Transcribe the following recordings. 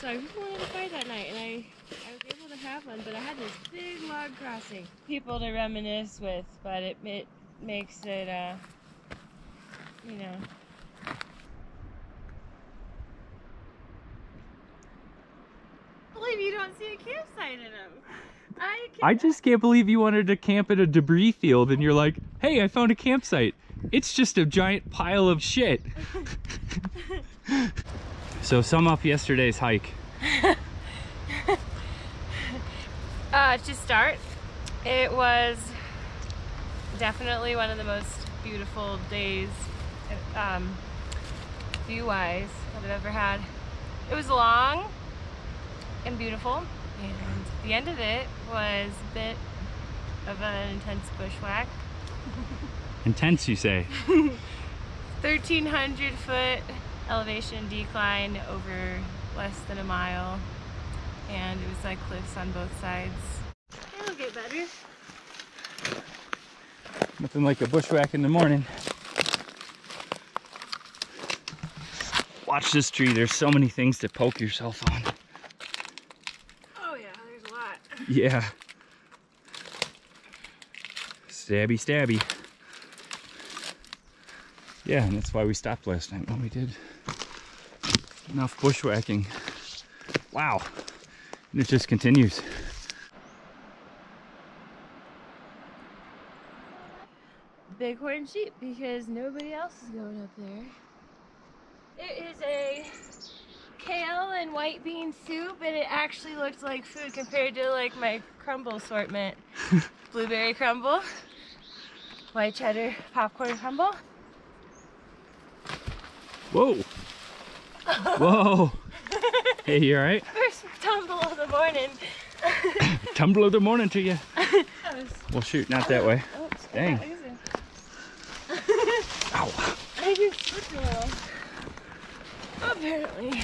dog. People wanted to fight that night, and I was able to have one, but I had this big log crossing. People to reminisce with, but it makes it, you know. I believe you don't see a campsite in them. I just can't believe you wanted to camp at a debris field and you're like, hey, I found a campsite. It's just a giant pile of shit. So sum up yesterday's hike. To start, it was definitely one of the most beautiful days, view-wise, that I've ever had. It was long and beautiful, and the end of it was a bit of an intense bushwhack. Intense, you say? 1,300 foot elevation decline over less than a mile, and it was like cliffs on both sides. It'll get better. Nothing like a bushwhack in the morning. Watch this tree, there's so many things to poke yourself on. Oh yeah, there's a lot. Yeah. Stabby, stabby. Yeah, and that's why we stopped last night when we did. Enough bushwhacking. Wow. And it just continues. Bighorn sheep, because nobody else is going up there. It is a kale and white bean soup, and it actually looks like food compared to like my crumble assortment. Blueberry crumble, white cheddar popcorn crumble. Whoa. Whoa. Hey, you alright? First tumble of the morning. Tumble of the morning to you. Well, shoot, not that way. Oops, dang. Ow. I just slipped a little. Apparently.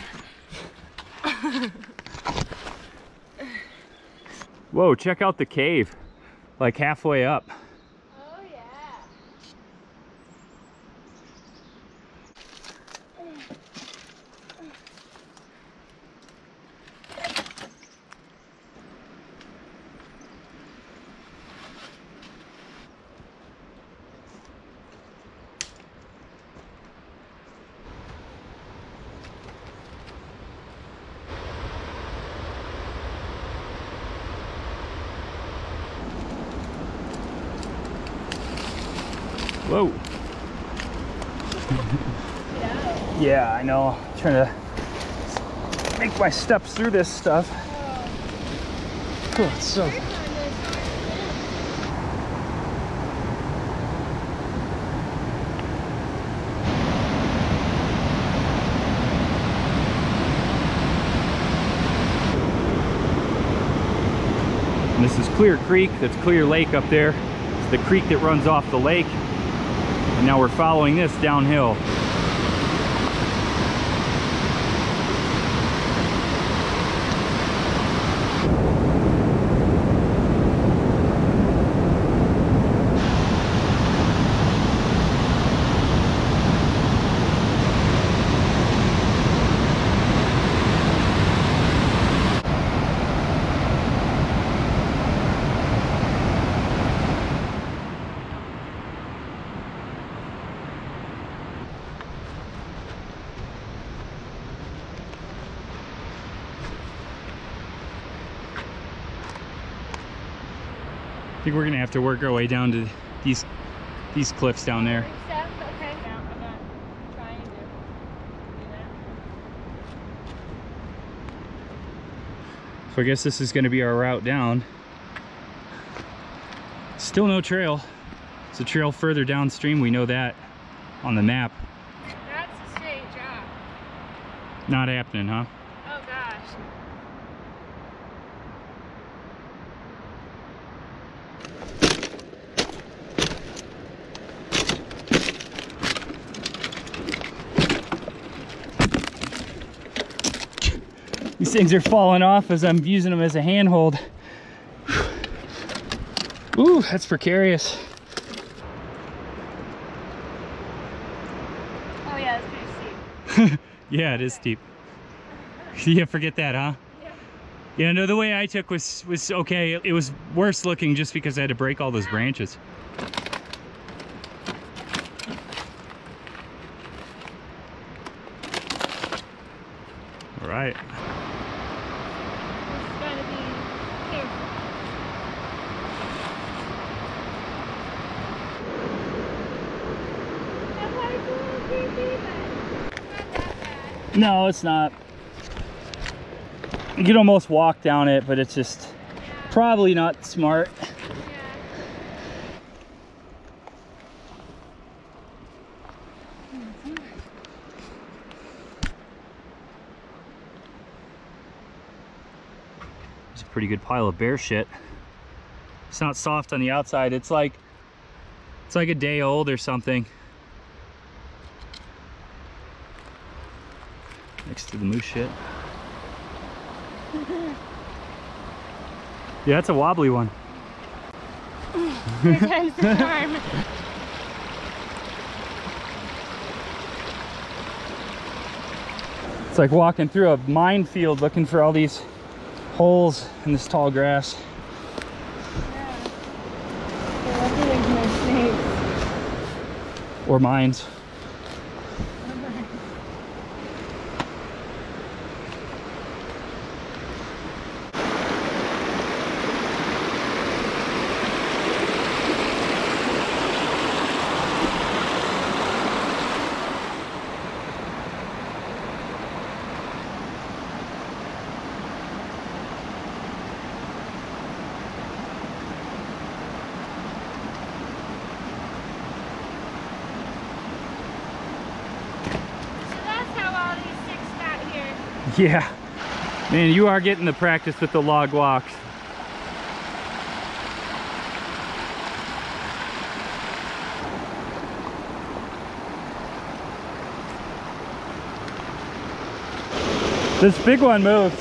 Whoa, check out the cave. Like halfway up. Oh yeah. Whoa. Yeah, I know. I'm trying to make my steps through this stuff. Oh, it's so. And this is Clear Creek. That's Clear Lake up there. It's the creek that runs off the lake. And now we're following this downhill. I think we're gonna have to work our way down to these cliffs down there. Okay, no, I'm not trying to do that. So I guess this is gonna be our route down. Still no trail. It's a trail further downstream, we know that on the map. That's a straight drop. Not happening, huh? Oh gosh. These things are falling off as I'm using them as a handhold. Ooh, that's precarious. Oh yeah, it's pretty steep. Yeah, it is steep. Yeah, forget that, huh? Yeah. Yeah, no, the way I took was okay. It was worse looking just because I had to break all those branches. All right. Just gotta be careful. That part's a little creepy, but not that bad. No, it's not. You could almost walk down it, but it's just probably not smart. Yeah. It's a pretty good pile of bear shit. It's not soft on the outside. It's like a day old or something. Next to the moose shit. Yeah, that's a wobbly one. Here comes the farm. It's like walking through a minefield looking for all these holes in this tall grass. Yeah. They're lucky there's no snakes. Or mines. So that's how all these sticks got here. Yeah. Man, you are getting the practice with the log walks. This big one moves.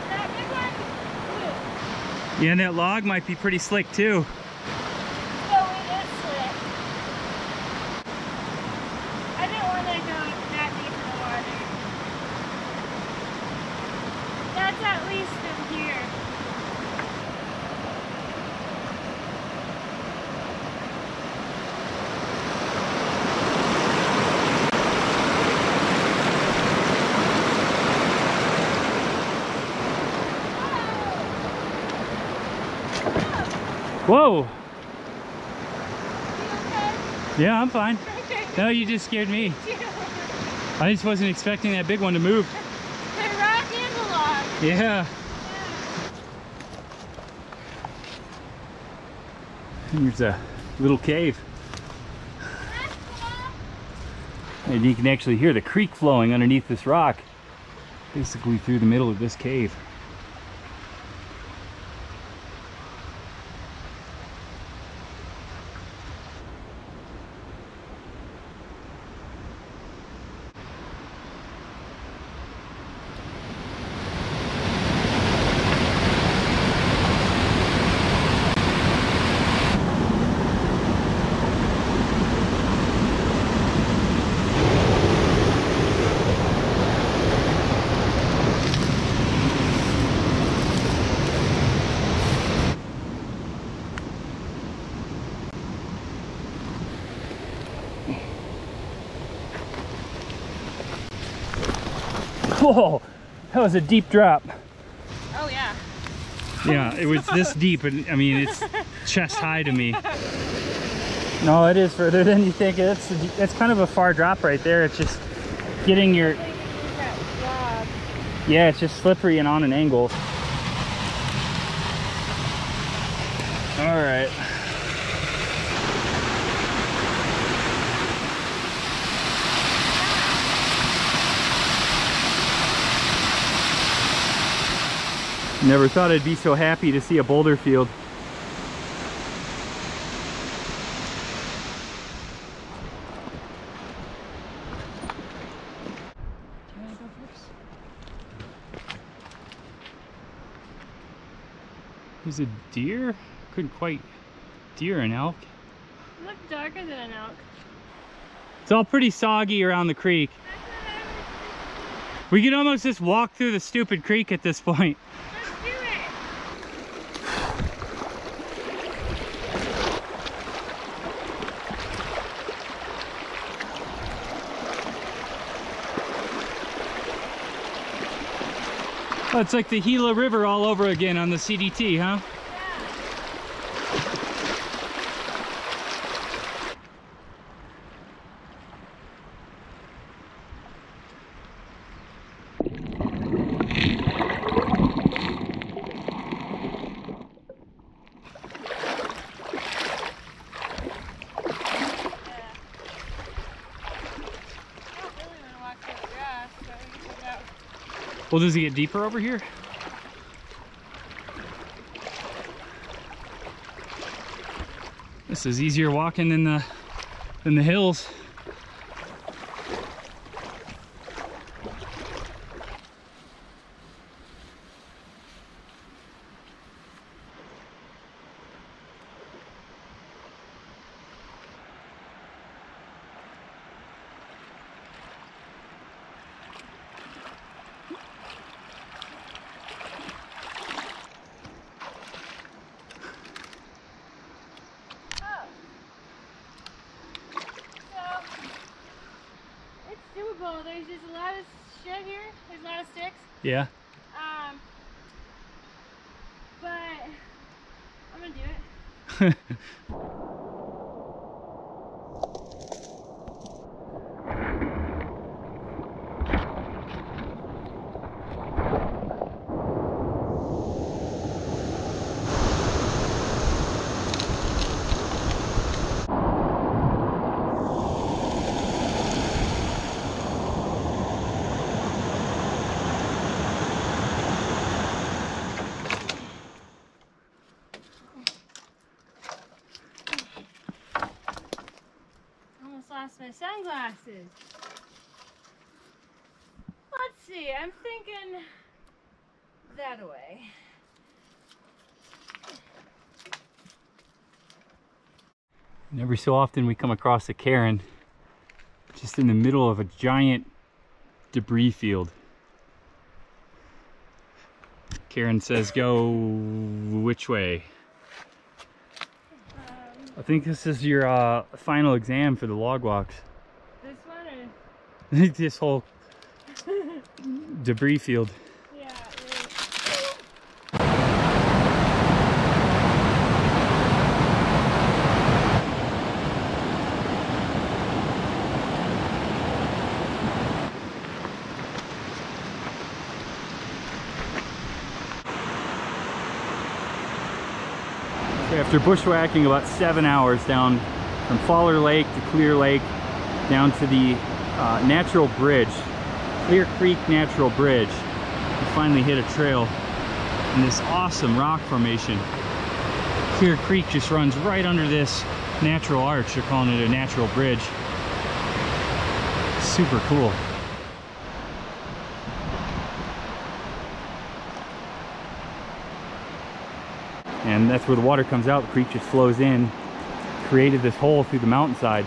That big one? Yeah, and that log might be pretty slick too. Oh, it is slick. I didn't want to go that deep in the water. That's at least in here. Whoa. You okay? Yeah, I'm fine. Okay. No, you just scared me. I just wasn't expecting that big one to move. The rock and the log. Yeah. Here's a little cave. That's cool. And you can actually hear the creek flowing underneath this rock. Basically through the middle of this cave. Whoa, that was a deep drop. Oh yeah. Yeah, it was this deep, and I mean, it's chest high to me. No, it is further than you think. It's kind of a far drop right there. It's just getting your... Yeah, it's just slippery and on an angle. All right. Never thought I'd be so happy to see a boulder field. There's a deer? Couldn't quite. Deer and elk. It looked darker than an elk. It's all pretty soggy around the creek. We could almost just walk through the stupid creek at this point. Let's do it! Oh, it's like the Gila River all over again on the CDT, huh? Well, does it get deeper over here? This is easier walking than the hills. There's just a lot of shit here. There's a lot of sticks. Yeah. But I'm gonna do it. Lost my sunglasses. Let's see, I'm thinking that away. And every so often we come across a cairn just in the middle of a giant debris field. Karen says go which way? I think this is your final exam for the log walks. This one or? This whole debris field. Yeah, After bushwhacking about 7 hours down from Faller Lake to Clear Lake down to the natural bridge, Clear Creek Natural Bridge, we finally hit a trail in this awesome rock formation. Clear Creek just runs right under this natural arch. They're calling it a natural bridge. Super cool. And that's where the water comes out. The creek just flows in. Created this hole through the mountainside.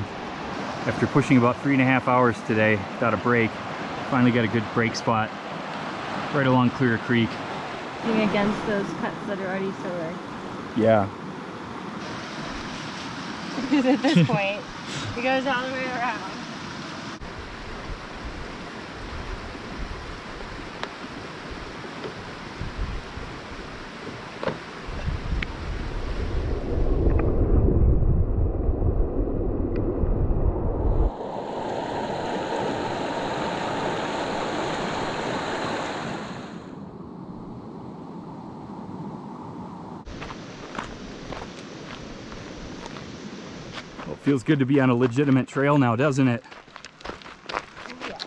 After pushing about 3.5 hours today without a break, finally got a good break spot right along Clear Creek. being against those cuts that are already so rare. Yeah. Because at this point, it goes all the way around. Well, it feels good to be on a legitimate trail now, doesn't it? Yeah.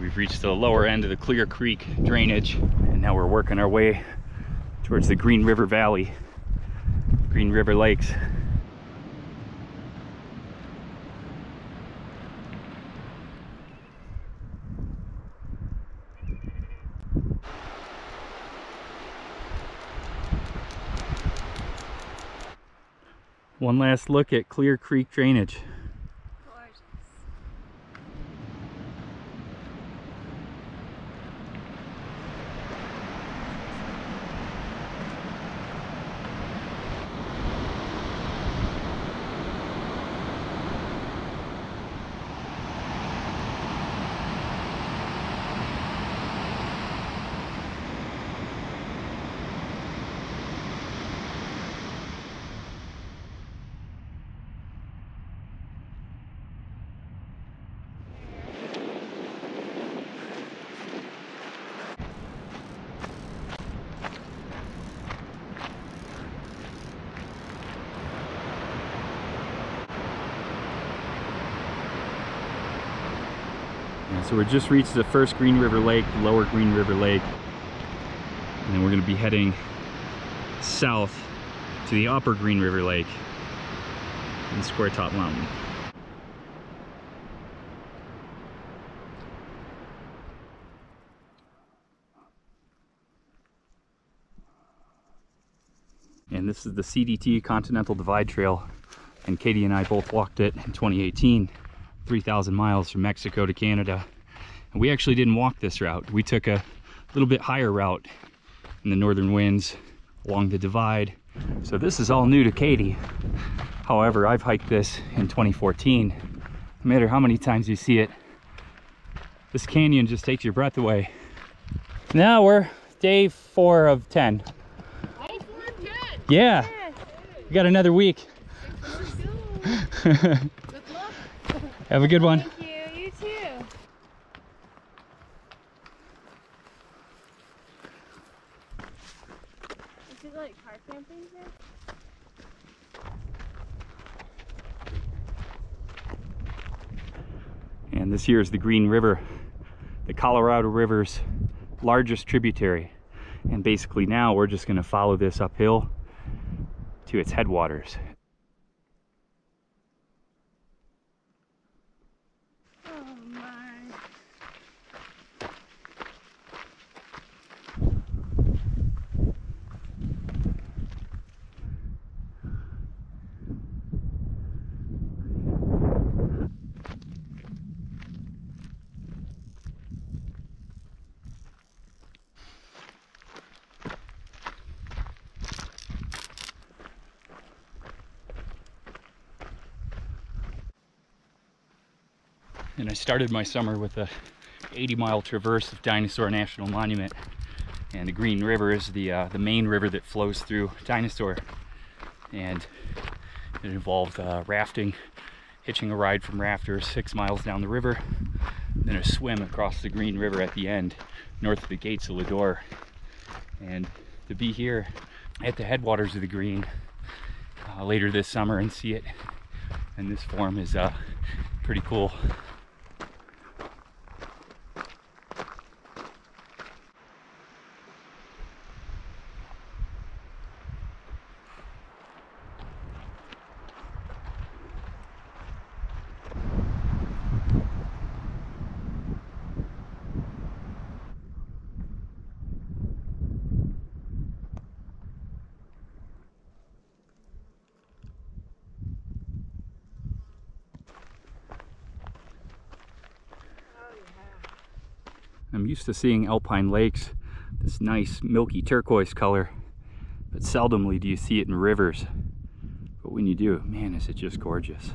We've reached the lower end of the Clear Creek drainage, and now we're working our way towards the Green River Valley, Green River Lakes. One last look at Clear Creek drainage. Gorgeous. So we're just reached the first Green River Lake, Lower Green River Lake, and then we're going to be heading south to the Upper Green River Lake in Squaretop Mountain. And this is the CDT Continental Divide Trail, and Katie and I both walked it in 2018, 3,000 miles from Mexico to Canada. And we actually didn't walk this route. We took a little bit higher route in the northern winds along the divide. So this is all new to Katie. However, I've hiked this in 2014. No matter how many times you see it, this canyon just takes your breath away. Now we're day 4 of 10. Yeah, we got another week. Good luck. Have a good one. Thank you. You too. Is it like car camping here? And this here is the Green River, the Colorado River's largest tributary. And basically now we're just going to follow this uphill to its headwaters. Oh my. And I started my summer with a 80-mile traverse of Dinosaur National Monument. And the Green River is the main river that flows through Dinosaur. And it involved rafting, hitching a ride from rafters 6 miles down the river, then a swim across the Green River at the end, north of the gates of Lador. And to be here at the headwaters of the Green later this summer and see it in this form is pretty cool. I'm used to seeing alpine lakes, this nice milky turquoise color, but seldomly do you see it in rivers. But when you do, man, is it just gorgeous.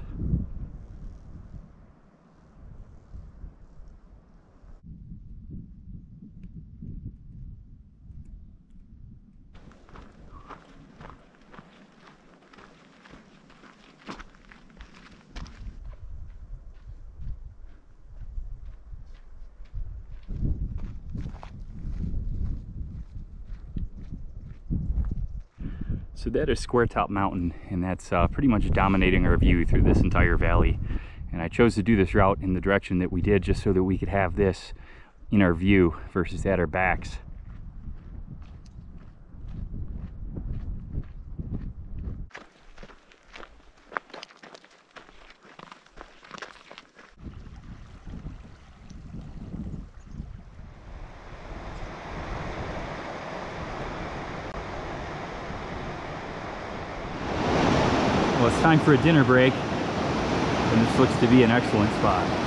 So that is Squaretop Mountain, and that's pretty much dominating our view through this entire valley. And I chose to do this route in the direction that we did just so that we could have this in our view versus at our backs. Well, it's time for a dinner break, and this looks to be an excellent spot.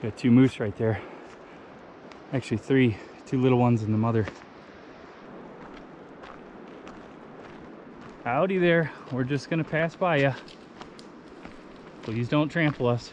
Got two moose right there. Actually three, two little ones and the mother. Howdy there, we're just gonna pass by ya. Please don't trample us.